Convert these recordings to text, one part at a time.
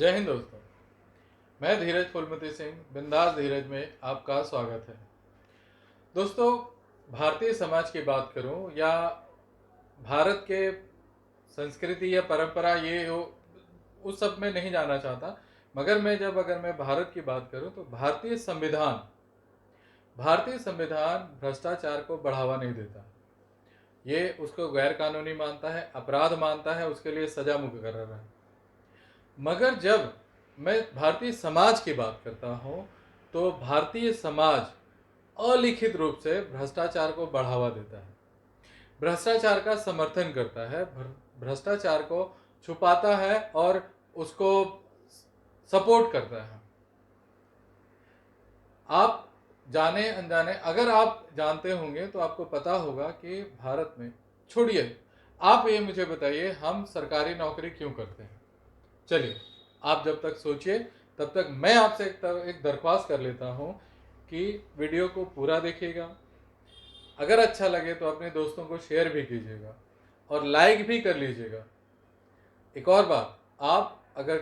जय हिंद दोस्तों। मैं धीरज फुलमती सिंह बिंदास धीरज में आपका स्वागत है। दोस्तों, भारतीय समाज की बात करूं या भारत के संस्कृति या परंपरा ये हो, उस सब में नहीं जाना चाहता। मगर अगर मैं भारत की बात करूं तो भारतीय संविधान भ्रष्टाचार को बढ़ावा नहीं देता। ये उसको गैर कानूनी मानता है, अपराध मानता है, उसके लिए सजा मुकर्रर है। मगर जब मैं भारतीय समाज की बात करता हूँ तो भारतीय समाज अलिखित रूप से भ्रष्टाचार को बढ़ावा देता है, भ्रष्टाचार का समर्थन करता है, भ्रष्टाचार को छुपाता है और उसको सपोर्ट करता है। आप जाने अनजाने, अगर आप जानते होंगे तो आपको पता होगा कि भारत में, छोड़िए, आप ये मुझे बताइए, हम सरकारी नौकरी क्यों करते हैं। चलिए, आप जब तक सोचिए तब तक मैं आपसे एक दरख्वास्त कर लेता हूँ कि वीडियो को पूरा देखिएगा। अगर अच्छा लगे तो अपने दोस्तों को शेयर भी कीजिएगा और लाइक भी कर लीजिएगा। एक और बात, आप अगर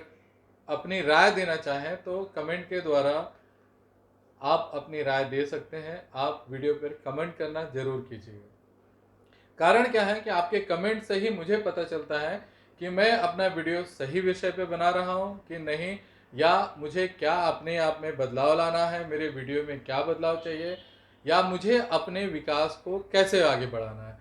अपनी राय देना चाहें तो कमेंट के द्वारा आप अपनी राय दे सकते हैं। आप वीडियो पर कमेंट करना जरूर कीजिएगा। कारण क्या है कि आपके कमेंट से ही मुझे पता चलता है कि मैं अपना वीडियो सही विषय पे बना रहा हूँ कि नहीं, या मुझे क्या अपने आप में बदलाव लाना है, मेरे वीडियो में क्या बदलाव चाहिए, या मुझे अपने विकास को कैसे आगे बढ़ाना है।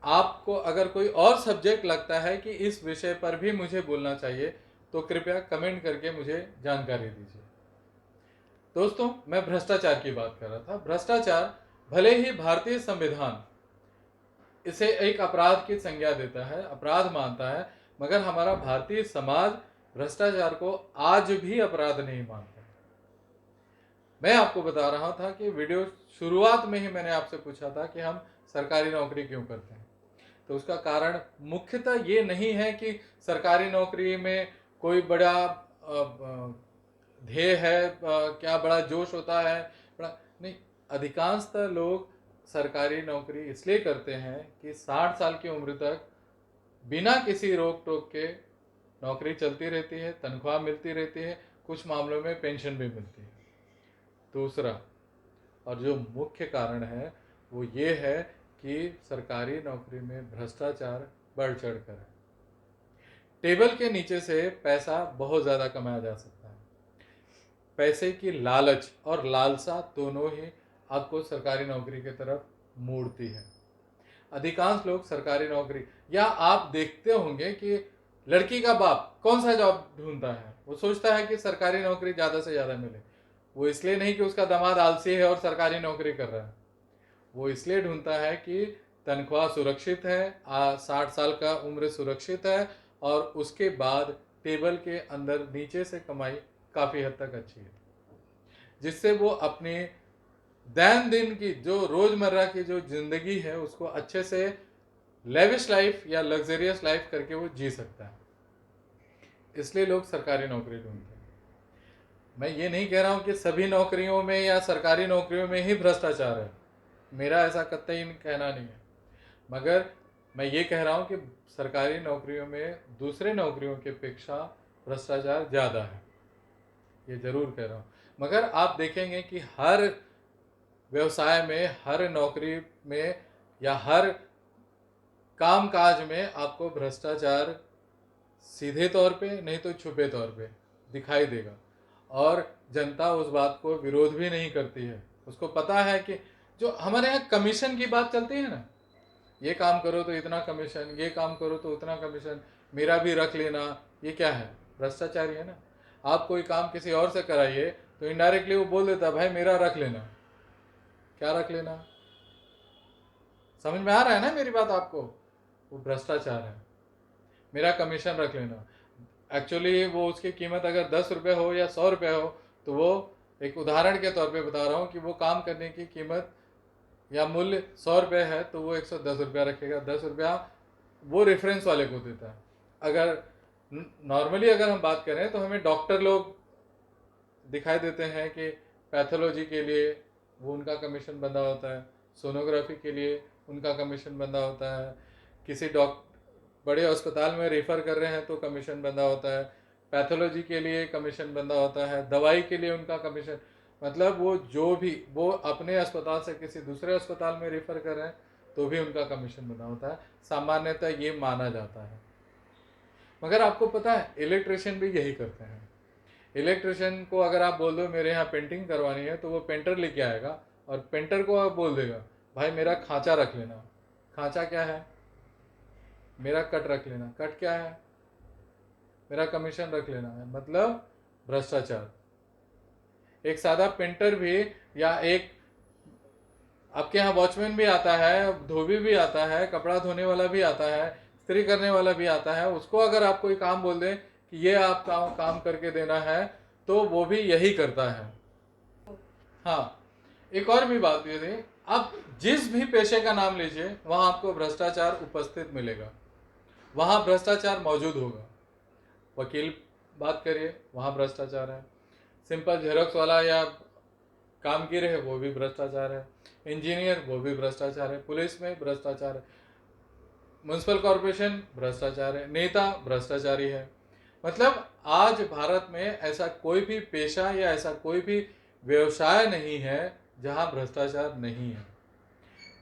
आपको अगर कोई और सब्जेक्ट लगता है कि इस विषय पर भी मुझे बोलना चाहिए तो कृपया कमेंट करके मुझे जानकारी दीजिए। दोस्तों, मैं भ्रष्टाचार की बात कर रहा था। भ्रष्टाचार, भले ही भारतीय संविधान इसे एक अपराध की संज्ञा देता है, अपराध मानता है, मगर हमारा भारतीय समाज भ्रष्टाचार को आज भी अपराध नहीं मानता। मैं आपको बता रहा था कि वीडियो शुरुआत में ही मैंने आपसे पूछा था कि हम सरकारी नौकरी क्यों करते हैं। तो उसका कारण मुख्यतः ये नहीं है कि सरकारी नौकरी में कोई बड़ा ध्येय है, क्या बड़ा जोश होता है, बड़ा नहीं। अधिकांशतः लोग सरकारी नौकरी इसलिए करते हैं कि 60 साल की उम्र तक बिना किसी रोक टोक के नौकरी चलती रहती है, तनख्वाह मिलती रहती है, कुछ मामलों में पेंशन भी मिलती है। दूसरा और जो मुख्य कारण है वो ये है कि सरकारी नौकरी में भ्रष्टाचार बढ़ चढ़ कर है। टेबल के नीचे से पैसा बहुत ज़्यादा कमाया जा सकता है। पैसे की लालच और लालसा दोनों ही आपको सरकारी नौकरी की तरफ मोड़ती है। अधिकांश लोग सरकारी नौकरी, या आप देखते होंगे कि लड़की का बाप कौन सा जॉब ढूंढता है, वो सोचता है कि सरकारी नौकरी ज़्यादा से ज़्यादा मिले। वो इसलिए नहीं कि उसका दामाद आलसी है और सरकारी नौकरी कर रहा है, वो इसलिए ढूंढता है कि तनख्वाह सुरक्षित है, 60 साल का उम्र सुरक्षित है, और उसके बाद टेबल के अंदर नीचे से कमाई काफ़ी हद तक अच्छी है, जिससे वो अपनी दैन दिन की जो रोज़मर्रा की जो ज़िंदगी है उसको अच्छे से लेविश लाइफ या लग्जरियस लाइफ करके वो जी सकता है। इसलिए लोग सरकारी नौकरी ढूंढते हैं। मैं ये नहीं कह रहा हूँ कि सभी नौकरियों में या सरकारी नौकरियों में ही भ्रष्टाचार है, मेरा ऐसा कतई कहना नहीं है। मगर मैं ये कह रहा हूँ कि सरकारी नौकरियों में दूसरे नौकरियों की अपेक्षा भ्रष्टाचार ज़्यादा है, ये ज़रूर कह रहा हूँ। मगर आप देखेंगे कि हर व्यवसाय में, हर नौकरी में या हर कामकाज में आपको भ्रष्टाचार सीधे तौर पे नहीं तो छुपे तौर पे दिखाई देगा, और जनता उस बात को विरोध भी नहीं करती है। उसको पता है कि जो हमारे यहाँ कमीशन की बात चलती है ना, ये काम करो तो इतना कमीशन, ये काम करो तो उतना कमीशन, मेरा भी रख लेना, ये क्या है? भ्रष्टाचार ही है ना। आप कोई काम किसी और से कराइए तो इनडायरेक्टली वो बोल देता है भाई मेरा रख लेना। क्या रख लेना? समझ में आ रहा है ना मेरी बात आपको? वो भ्रष्टाचार है। मेरा कमीशन रख लेना, एक्चुअली वो उसकी कीमत अगर 10 रुपये हो या 100 रुपये हो, तो वो एक उदाहरण के तौर पे बता रहा हूँ कि वो काम करने की कीमत या मूल्य 100 रुपये है तो वो 110 रुपया रखेगा। 10 रुपया वो रेफरेंस वाले को देता है। अगर नॉर्मली अगर हम बात करें तो हमें डॉक्टर लोग दिखाई देते हैं कि पैथोलॉजी के लिए वो उनका कमीशन बंधा होता है, सोनोग्राफी के लिए उनका कमीशन बंधा होता है, किसी बड़े अस्पताल में रेफ़र कर रहे हैं तो कमीशन बंधा होता है, पैथोलॉजी के लिए कमीशन बंधा होता है, दवाई के लिए उनका कमीशन, मतलब वो जो भी वो अपने अस्पताल से किसी दूसरे अस्पताल में रेफर कर रहे हैं तो भी उनका कमीशन बंधा होता है, सामान्यतः ये माना जाता है। मगर आपको पता है इलेक्ट्रिशियन भी यही करते हैं। इलेक्ट्रिशियन को अगर आप बोल दो मेरे यहाँ पेंटिंग करवानी है तो वो पेंटर लेके आएगा और पेंटर को आप बोल देगा भाई मेरा खांचा रख लेना। खांचा क्या है? मेरा कट रख लेना। कट क्या है? मेरा कमीशन रख लेना है, मतलब भ्रष्टाचार। एक सादा पेंटर भी, या एक आपके यहाँ वॉचमैन भी आता है, धोबी भी आता है, कपड़ा धोने वाला भी आता है, इस्त्री करने वाला भी आता है, उसको अगर आप कोई काम बोल दें कि ये आप काम करके देना है तो वो भी यही करता है। हाँ, एक और भी बात ये थी, आप जिस भी पेशे का नाम लीजिए वहां आपको भ्रष्टाचार उपस्थित मिलेगा, वहां भ्रष्टाचार मौजूद होगा। वकील बात करिए, वहां भ्रष्टाचार है। सिंपल जेरोक्स वाला या कामगिर है वो भी भ्रष्टाचार है। इंजीनियर वो भी भ्रष्टाचार है। पुलिस में भ्रष्टाचार है। म्युनिसिपल कॉरपोरेशन भ्रष्टाचार है। नेता भ्रष्टाचारी है। मतलब आज भारत में ऐसा कोई भी पेशा या ऐसा कोई भी व्यवसाय नहीं है जहां भ्रष्टाचार नहीं है।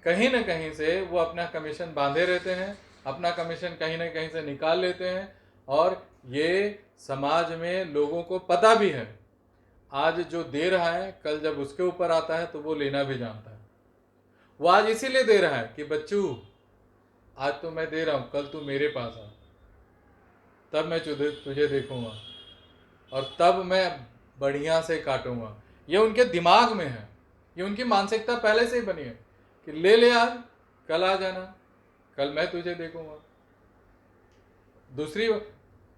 कहीं ना कहीं से वो अपना कमीशन बांधे रहते हैं, अपना कमीशन कहीं ना कहीं से निकाल लेते हैं, और ये समाज में लोगों को पता भी है। आज जो दे रहा है कल जब उसके ऊपर आता है तो वो लेना भी जानता है। वो आज इसीलिए दे रहा है कि बच्चू आज तो मैं दे रहा हूं, कल तू मेरे पास आ, तब मैं तुझे देखूंगा और तब मैं बढ़िया से काटूंगा। ये उनके दिमाग में है, ये उनकी मानसिकता पहले से ही बनी है कि ले ले आज, कल आ जाना, कल मैं तुझे देखूंगा। दूसरी,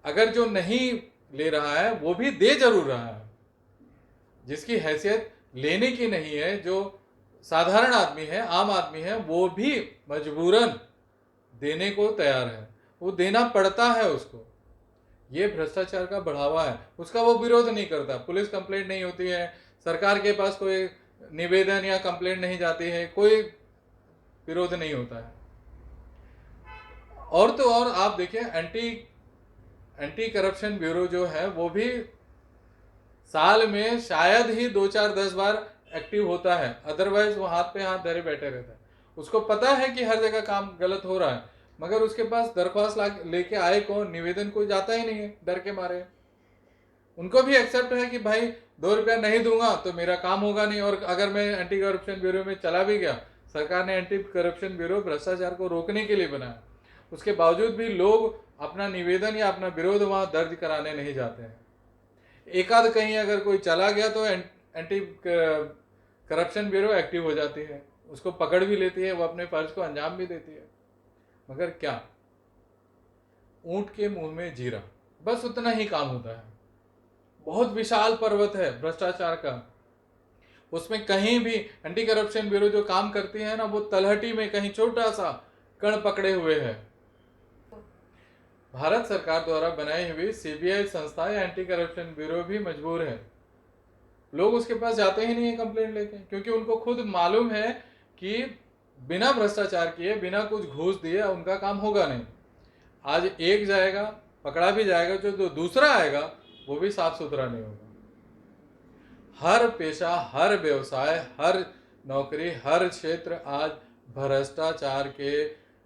अगर जो नहीं ले रहा है वो भी दे जरूर रहा है, जिसकी हैसियत लेने की नहीं है, जो साधारण आदमी है, आम आदमी है, वो भी मजबूरन देने को तैयार है, वो देना पड़ता है उसको। ये भ्रष्टाचार का बढ़ावा है, उसका वो विरोध नहीं करता। पुलिस कंप्लेंट नहीं होती है, सरकार के पास कोई निवेदन या कंप्लेंट नहीं जाती है, कोई विरोध नहीं होता है। और तो और आप देखिए, एंटी करप्शन ब्यूरो जो है वो भी साल में शायद ही 2-4-10 बार एक्टिव होता है, अदरवाइज वो हाथ पे हाथ धरे बैठे रहता है। उसको पता है कि हर जगह काम गलत हो रहा है, मगर उसके पास दरख्वास्त लेके आए कौन, निवेदन कोई जाता ही नहीं है, डर के मारे। उनको भी एक्सेप्ट है कि भाई 2 रुपया नहीं दूंगा तो मेरा काम होगा नहीं, और अगर मैं एंटी करप्शन ब्यूरो में चला भी गया, सरकार ने एंटी करप्शन ब्यूरो भ्रष्टाचार को रोकने के लिए बनाया, उसके बावजूद भी लोग अपना निवेदन या अपना विरोध वहां दर्ज कराने नहीं जाते हैं। एक आध कहीं अगर कोई चला गया तो एंटी करप्शन ब्यूरो एक्टिव हो जाती है, उसको पकड़ भी लेती है, वो अपने फर्ज को अंजाम भी देती है। मगर क्या, ऊंट के मुंह में जीरा, बस उतना ही काम होता है। बहुत विशाल पर्वत है भ्रष्टाचार का, उसमें कहीं भी एंटी करप्शन ब्यूरो जो काम करती है ना, वो तलहटी में कहीं छोटा सा कण पकड़े हुए है। भारत सरकार द्वारा बनाई हुई सीबीआई संस्था या एंटी करप्शन ब्यूरो भी मजबूर है, लोग उसके पास जाते ही नहीं है कंप्लेंट लेके, क्योंकि उनको खुद मालूम है कि बिना भ्रष्टाचार किए, बिना कुछ घूस दिए उनका काम होगा नहीं। आज एक जाएगा, पकड़ा भी जाएगा, जो दूसरा आएगा वो भी साफ सुथरा नहीं होगा। हर पेशा, हर व्यवसाय, हर नौकरी, हर क्षेत्र आज भ्रष्टाचार के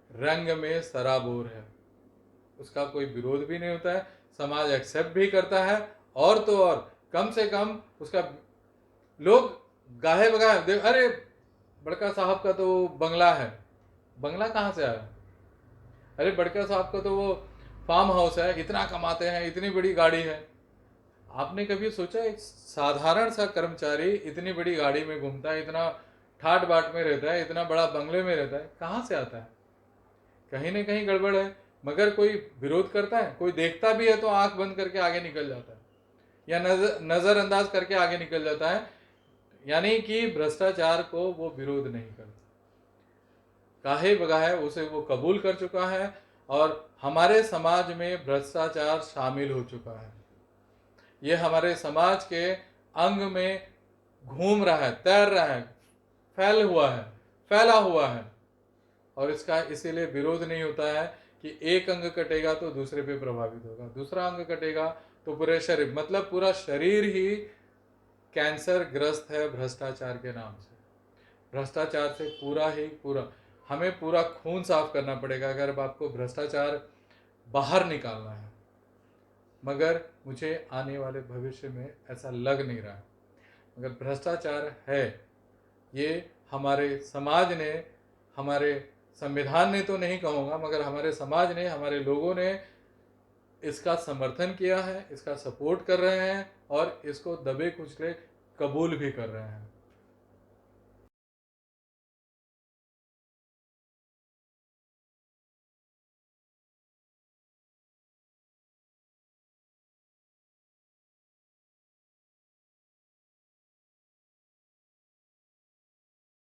रंग में सराबोर है। उसका कोई विरोध भी नहीं होता है, समाज एक्सेप्ट भी करता है, और तो और कम से कम उसका लोग गाहे बगाहे देख, अरे बड़का साहब का तो बंगला है। बंगला कहाँ से आया? अरे बड़का साहब का तो वो फार्म हाउस है, इतना कमाते हैं, इतनी बड़ी गाड़ी है। आपने कभी सोचा एक साधारण सा कर्मचारी इतनी बड़ी गाड़ी में घूमता है, इतना ठाट बाट में रहता है, इतना बड़ा बंगले में रहता है, कहाँ से आता है? कहीं ना कहीं गड़बड़ है। मगर कोई विरोध करता है? कोई देखता भी है तो आंख बंद करके आगे निकल जाता है, या नजरअंदाज करके आगे निकल जाता है। यानी कि भ्रष्टाचार को वो विरोध नहीं करता, काहे बगाहे उसे वो कबूल कर चुका है, और हमारे समाज में भ्रष्टाचार शामिल हो चुका है। ये हमारे समाज के अंग में घूम रहा है, तैर रहा है, फैला हुआ है, और इसका इसीलिए विरोध नहीं होता है कि एक अंग कटेगा तो दूसरे पे प्रभावित होगा, दूसरा अंग कटेगा तो पूरे शरीर, मतलब पूरा शरीर ही कैंसर ग्रस्त है भ्रष्टाचार के नाम से। भ्रष्टाचार से पूरा ही पूरा, हमें पूरा खून साफ करना पड़ेगा अगर आपको भ्रष्टाचार बाहर निकालना है। मगर मुझे आने वाले भविष्य में ऐसा लग नहीं रहा। मगर भ्रष्टाचार है, ये हमारे समाज ने, हमारे संविधान ने तो नहीं कहूँगा, मगर हमारे समाज ने, हमारे लोगों ने इसका समर्थन किया है, इसका सपोर्ट कर रहे हैं और इसको दबे कुचले कबूल भी कर रहे हैं।